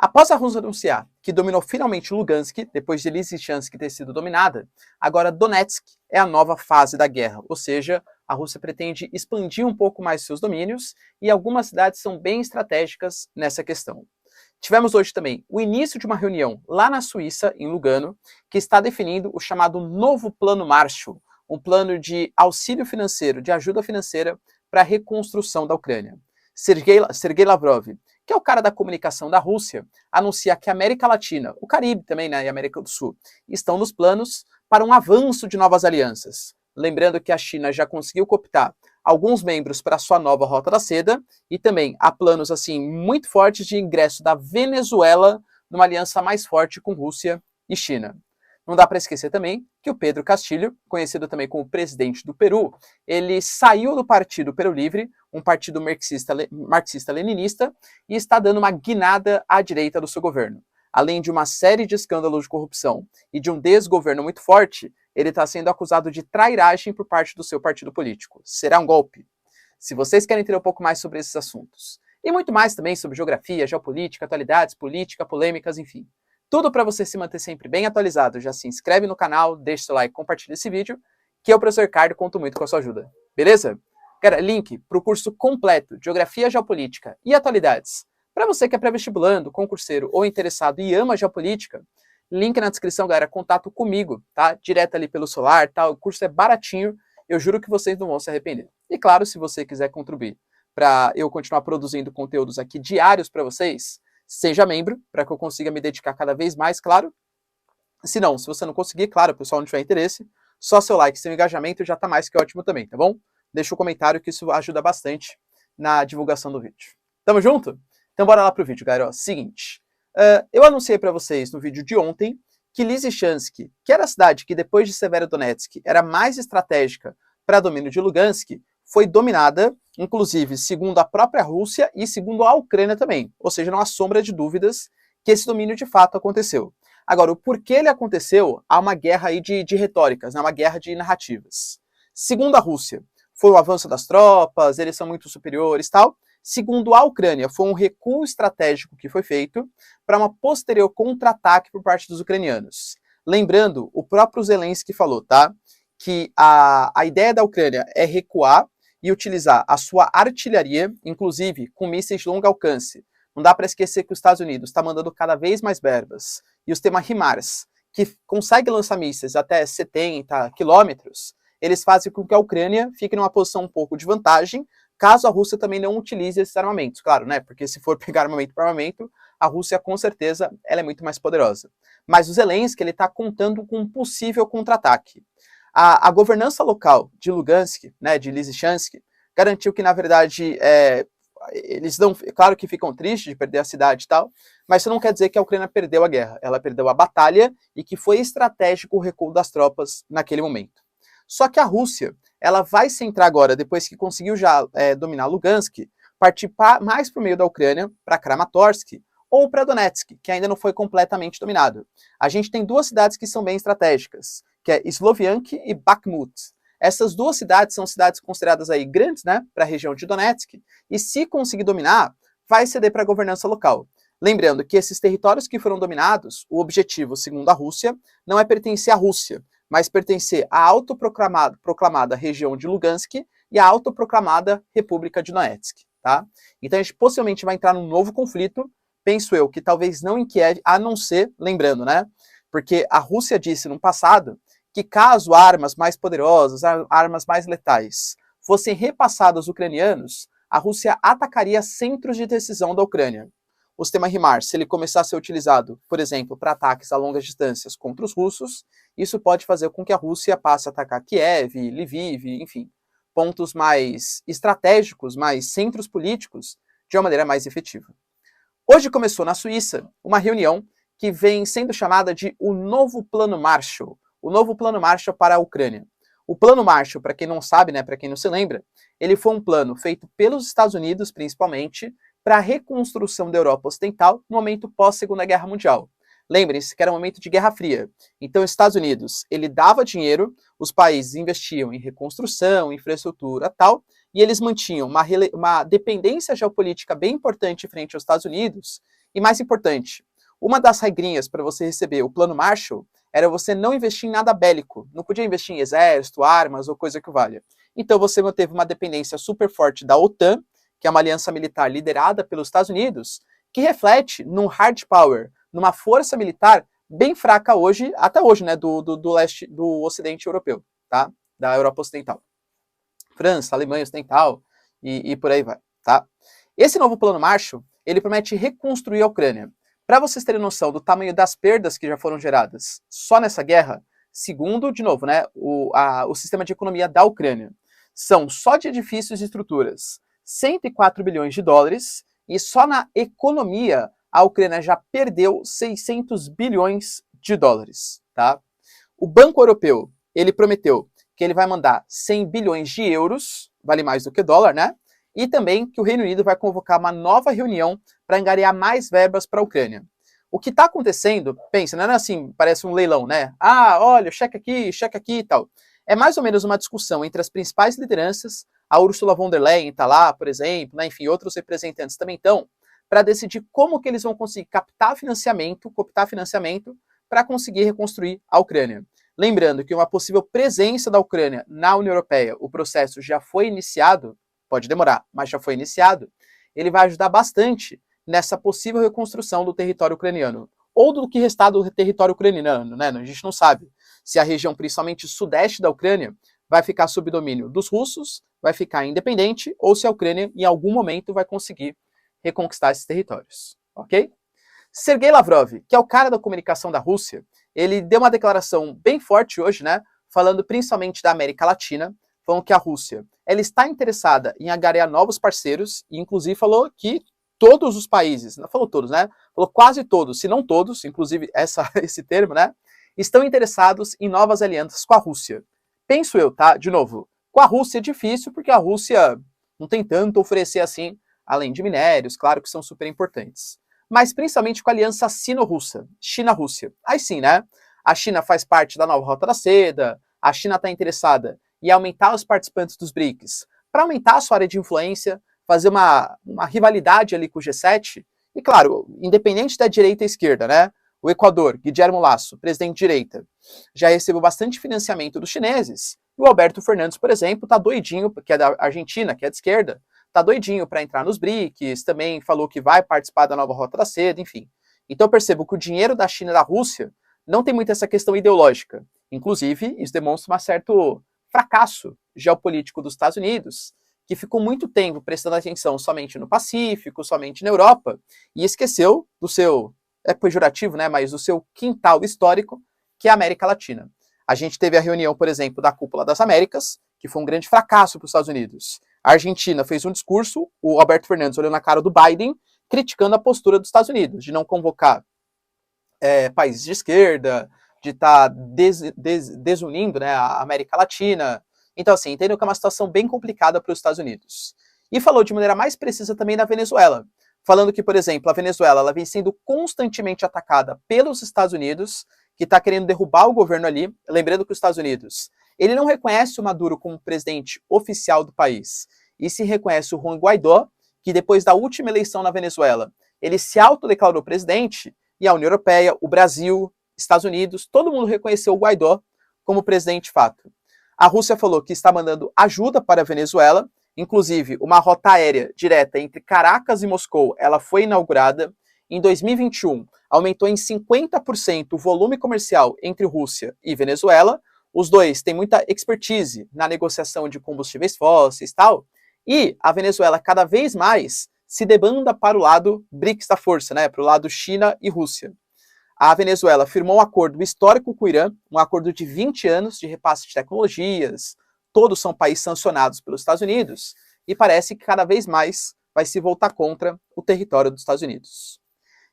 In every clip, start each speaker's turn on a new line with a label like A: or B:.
A: Após a Rússia anunciar que dominou finalmente Lugansk, depois de Lysychansk ter sido dominada, agora Donetsk é a nova fase da guerra, ou seja, a Rússia pretende expandir um pouco mais seus domínios e algumas cidades são bem estratégicas nessa questão. Tivemos hoje também o início de uma reunião lá na Suíça, em Lugano, que está definindo o chamado Novo Plano Marshall, um plano de auxílio financeiro, de ajuda financeira para a reconstrução da Ucrânia. Sergei Lavrov, que é o cara da comunicação da Rússia, anuncia que a América Latina, o Caribe também, né, e a América do Sul, estão nos planos para um avanço de novas alianças. Lembrando que a China já conseguiu cooptar alguns membros para sua nova Rota da Seda e também há planos assim muito fortes de ingresso da Venezuela numa aliança mais forte com Rússia e China. Não dá para esquecer também que o Pedro Castillo, conhecido também como presidente do Peru, ele saiu do Partido Peru Livre, um partido marxista-leninista, e está dando uma guinada à direita do seu governo. Além de uma série de escândalos de corrupção e de um desgoverno muito forte, ele está sendo acusado de trairagem por parte do seu partido político. Será um golpe? Se vocês querem entender um pouco mais sobre esses assuntos, e muito mais também sobre geografia, geopolítica, atualidades, política, polêmicas, enfim, tudo para você se manter sempre bem atualizado, já se inscreve no canal, deixa seu like, compartilha esse vídeo, que eu, professor Ricardo, conto muito com a sua ajuda. Beleza? Cara, link para o curso completo de Geografia, Geopolítica e Atualidades. Para você que é pré-vestibulando, concurseiro ou interessado e ama geopolítica, link na descrição, galera, contato comigo, tá? Direto ali pelo celular, tá? O curso é baratinho, eu juro que vocês não vão se arrepender. E claro, se você quiser contribuir para eu continuar produzindo conteúdos aqui diários para vocês, seja membro, para que eu consiga me dedicar cada vez mais, claro. Se não, se você não conseguir, claro, o pessoal não tiver interesse, só seu like, seu engajamento já tá mais que ótimo também, tá bom? Deixa um comentário que isso ajuda bastante na divulgação do vídeo. Tamo junto? Então bora lá pro vídeo, galera. Ó, seguinte, eu anunciei para vocês no vídeo de ontem que Lysychansk, que era a cidade que depois de Severodonetsk era mais estratégica para domínio de Lugansk, foi dominada, inclusive, segundo a própria Rússia e segundo a Ucrânia também. Ou seja, não há sombra de dúvidas que esse domínio de fato aconteceu. Agora, o porquê ele aconteceu, há uma guerra aí de retóricas, né? Uma guerra de narrativas. Segundo a Rússia, foi o avanço das tropas, eles são muito superiores e tal. Segundo a Ucrânia, foi um recuo estratégico que foi feito para uma posterior contra-ataque por parte dos ucranianos. Lembrando, o próprio Zelensky falou, tá? Que a ideia da Ucrânia é recuar e utilizar a sua artilharia, inclusive com mísseis de longo alcance. Não dá para esquecer que os Estados Unidos está mandando cada vez mais verbas. E os temas HIMARS, que conseguem lançar mísseis até 70 quilômetros, eles fazem com que a Ucrânia fique numa posição um pouco de vantagem, caso a Rússia também não utilize esses armamentos. Claro, né? Porque se for pegar armamento por armamento, a Rússia, com certeza, ela é muito mais poderosa. Mas o Zelensky, ele está contando com um possível contra-ataque. A governança local de Lugansk, né, de Lysychansk, garantiu que, na verdade, eles não, claro que ficam tristes de perder a cidade e tal, mas isso não quer dizer que a Ucrânia perdeu a guerra. Ela perdeu a batalha e que foi estratégico o recuo das tropas naquele momento. Só que a Rússia, ela vai centrar agora, depois que conseguiu já dominar Lugansk, partir mais por meio da Ucrânia para Kramatorsk ou para Donetsk, que ainda não foi completamente dominado. A gente tem duas cidades que são bem estratégicas, que é Sloviansk e Bakhmut. Essas duas cidades são cidades consideradas aí grandes, né, para a região de Donetsk, e se conseguir dominar, vai ceder para a governança local. Lembrando que esses territórios que foram dominados, o objetivo, segundo a Rússia, não é pertencer à Rússia, mas pertencer à autoproclamada região de Lugansk e à autoproclamada República de Donetsk, tá? Então a gente possivelmente vai entrar num novo conflito, penso eu, que talvez não em Kiev, a não ser, lembrando, né, porque a Rússia disse no passado que caso armas mais poderosas, armas mais letais, fossem repassadas aos ucranianos, a Rússia atacaria centros de decisão da Ucrânia. O sistema HIMARS, se ele começar a ser utilizado, por exemplo, para ataques a longas distâncias contra os russos, isso pode fazer com que a Rússia passe a atacar Kiev, Lviv, enfim, pontos mais estratégicos, mais centros políticos, de uma maneira mais efetiva. Hoje começou na Suíça uma reunião que vem sendo chamada de o Novo Plano Marshall, o Novo Plano Marshall para a Ucrânia. O Plano Marshall, para quem não sabe, né, para quem não se lembra, ele foi um plano feito pelos Estados Unidos, principalmente, para a reconstrução da Europa Ocidental no momento pós-Segunda Guerra Mundial. Lembrem-se que era um momento de Guerra Fria. Então, os Estados Unidos, ele dava dinheiro, os países investiam em reconstrução, infraestrutura tal, e eles mantinham uma dependência geopolítica bem importante frente aos Estados Unidos, E mais importante, uma das regrinhas para você receber o Plano Marshall era você não investir em nada bélico. Não podia investir em exército, armas ou coisa que valha. Então você manteve uma dependência super forte da OTAN, que é uma aliança militar liderada pelos Estados Unidos, que reflete num hard power, numa força militar bem fraca hoje, até hoje, né, do leste, do ocidente europeu, tá? Da Europa Ocidental. França, Alemanha Ocidental e por aí vai, tá? Esse novo Plano Marshall, ele promete reconstruir a Ucrânia. Para vocês terem noção do tamanho das perdas que já foram geradas só nessa guerra, segundo, de novo, né, o sistema de economia da Ucrânia, são só de edifícios e estruturas 104 bilhões de dólares, e só na economia a Ucrânia já perdeu 600 bilhões de dólares, tá? O Banco Europeu, ele prometeu que ele vai mandar 100 bilhões de euros, vale mais do que dólar, né? E também que o Reino Unido vai convocar uma nova reunião para angariar mais verbas para a Ucrânia. O que está acontecendo, pensa, não é assim, parece um leilão, né? Ah, olha, cheque aqui e tal. É mais ou menos uma discussão entre as principais lideranças, a Ursula von der Leyen está lá, por exemplo, né? Enfim, outros representantes também estão, para decidir como que eles vão conseguir cooptar financiamento para conseguir reconstruir a Ucrânia. Lembrando que uma possível presença da Ucrânia na União Europeia, o processo já foi iniciado, pode demorar, mas já foi iniciado, ele vai ajudar bastante nessa possível reconstrução do território ucraniano, ou do que restar do território ucraniano, né? A gente não sabe se a região, principalmente sudeste da Ucrânia, vai ficar sob domínio dos russos, vai ficar independente, ou se a Ucrânia, em algum momento, vai conseguir reconquistar esses territórios, ok? Sergei Lavrov, que é o cara da comunicação da Rússia, ele deu uma declaração bem forte hoje, né? Falando principalmente da América Latina, falando que a Rússia ela está interessada em angariar novos parceiros, e inclusive falou que todos os países, não falou todos, né? Falou quase todos, se não todos, inclusive esse termo, né? Estão interessados em novas alianças com a Rússia. Penso eu, tá? De novo, com a Rússia é difícil, porque a Rússia não tem tanto a oferecer assim, além de minérios, claro que são super importantes. Mas principalmente com a aliança sino-russa, China-Rússia. Aí sim, né? A China faz parte da nova Rota da Seda, a China está interessada em aumentar os participantes dos BRICS para aumentar a sua área de influência, fazer uma rivalidade ali com o G7. E claro, independente da direita e esquerda, né? O Equador, Guillermo Lasso, presidente de direita, já recebeu bastante financiamento dos chineses. E o Alberto Fernandes, por exemplo, está doidinho, que é da Argentina, que é de esquerda, está doidinho para entrar nos BRICS, também falou que vai participar da nova Rota da Seda, enfim. Então eu percebo que o dinheiro da China e da Rússia não tem muito essa questão ideológica. Inclusive, isso demonstra um certo fracasso geopolítico dos Estados Unidos, que ficou muito tempo prestando atenção somente no Pacífico, somente na Europa, e esqueceu do seu, é pejorativo, né, mas do seu quintal histórico, que é a América Latina. A gente teve a reunião, por exemplo, da Cúpula das Américas, que foi um grande fracasso para os Estados Unidos. A Argentina fez um discurso, o Alberto Fernandes olhou na cara do Biden, criticando a postura dos Estados Unidos, de não convocar países de esquerda, de estar desunindo, né, a América Latina. Então, assim, entendeu que é uma situação bem complicada para os Estados Unidos. E falou de maneira mais precisa também da Venezuela, falando que, por exemplo, a Venezuela ela vem sendo constantemente atacada pelos Estados Unidos, que está querendo derrubar o governo ali. Lembrando que os Estados Unidos, ele não reconhece o Maduro como presidente oficial do país, e se reconhece o Juan Guaidó, que depois da última eleição na Venezuela, ele se autodeclarou presidente, e a União Europeia, o Brasil, Estados Unidos, todo mundo reconheceu o Guaidó como presidente de fato. A Rússia falou que está mandando ajuda para a Venezuela, inclusive uma rota aérea direta entre Caracas e Moscou, ela foi inaugurada. Em 2021, aumentou em 50% o volume comercial entre Rússia e Venezuela. Os dois têm muita expertise na negociação de combustíveis fósseis e tal. E a Venezuela cada vez mais se debanda para o lado BRICS da força, né, para o lado China e Rússia. A Venezuela firmou um acordo histórico com o Irã, um acordo de 20 anos de repasse de tecnologias, todos são países sancionados pelos Estados Unidos, e parece que cada vez mais vai se voltar contra o território dos Estados Unidos.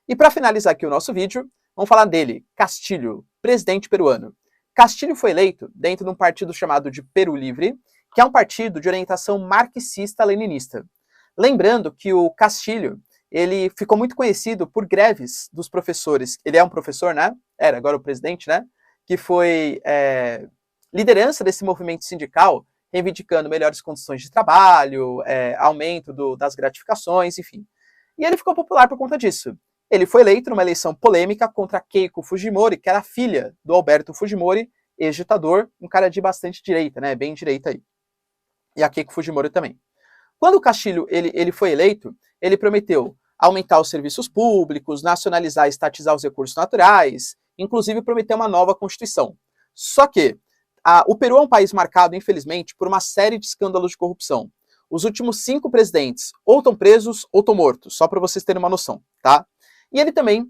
A: E para finalizar aqui o nosso vídeo, vamos falar dele, Castillo, presidente peruano. Castillo foi eleito dentro de um partido chamado de Peru Livre, que é um partido de orientação marxista-leninista. Lembrando que o Castillo, ele ficou muito conhecido por greves dos professores. Ele é um professor, né? Era agora o presidente, né? Que foi liderança desse movimento sindical, reivindicando melhores condições de trabalho, aumento das gratificações, enfim. E ele ficou popular por conta disso. Ele foi eleito numa eleição polêmica contra Keiko Fujimori, que era filha do Alberto Fujimori, ex-ditador, um cara de bastante direita, né, bem direita aí. E a Keiko Fujimori também. Quando o Castilho ele foi eleito, ele prometeu aumentar os serviços públicos, nacionalizar e estatizar os recursos naturais, inclusive prometeu uma nova Constituição. Só que o Peru é um país marcado, infelizmente, por uma série de escândalos de corrupção. Os últimos 5 presidentes ou estão presos ou estão mortos, só para vocês terem uma noção, tá? E ele também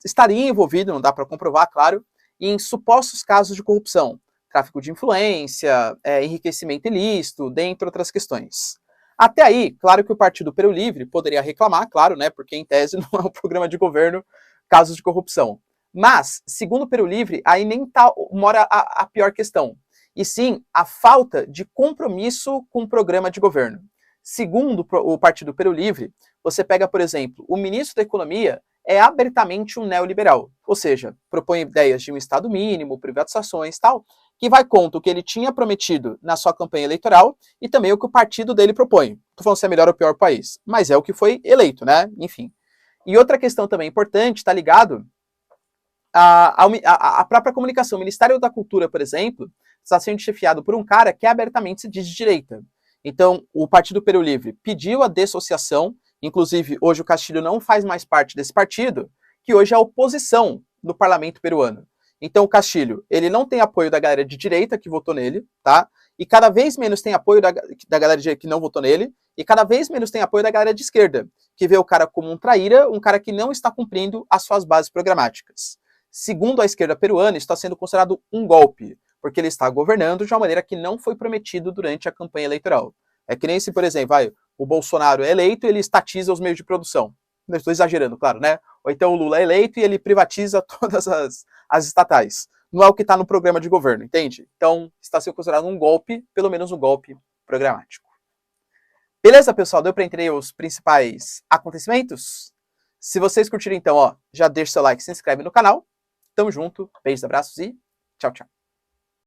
A: estaria envolvido, não dá para comprovar, claro, em supostos casos de corrupção, tráfico de influência, enriquecimento ilícito, dentre outras questões. Até aí, claro que o Partido Peru Livre poderia reclamar, claro, né, porque em tese não é um programa de governo casos de corrupção. Mas, segundo o Peru Livre, aí nem mora a pior questão, e sim a falta de compromisso com o programa de governo. Segundo o Partido Peru Livre, você pega, por exemplo, o ministro da Economia é abertamente um neoliberal, ou seja, propõe ideias de um Estado mínimo, privatizações e tal, que vai contra o que ele tinha prometido na sua campanha eleitoral e também o que o partido dele propõe. Não estou falando se é melhor ou pior país, mas é o que foi eleito, né? Enfim. E outra questão também importante, está ligado à própria comunicação. O Ministério da Cultura, por exemplo, está sendo chefiado por um cara que abertamente se diz de direita. Então, o Partido Peru Livre pediu a dissociação, inclusive hoje o Castilho não faz mais parte desse partido, que hoje é a oposição no parlamento peruano. Então o Castilho, ele não tem apoio da galera de direita que votou nele, tá? E cada vez menos tem apoio da galera de direita que não votou nele, e cada vez menos tem apoio da galera de esquerda, que vê o cara como um traíra, um cara que não está cumprindo as suas bases programáticas. Segundo a esquerda peruana, isso está sendo considerado um golpe, porque ele está governando de uma maneira que não foi prometido durante a campanha eleitoral. É que nem se, por exemplo, o Bolsonaro é eleito e ele estatiza os meios de produção. Estou exagerando, claro, né? Ou então o Lula é eleito e ele privatiza todas as estatais. Não é o que está no programa de governo, entende? Então, está sendo considerado um golpe, pelo menos um golpe programático. Beleza, pessoal? Deu para entender os principais acontecimentos? Se vocês curtiram, então, já deixa seu like, se inscreve no canal. Tamo junto, beijos, abraços e tchau, tchau.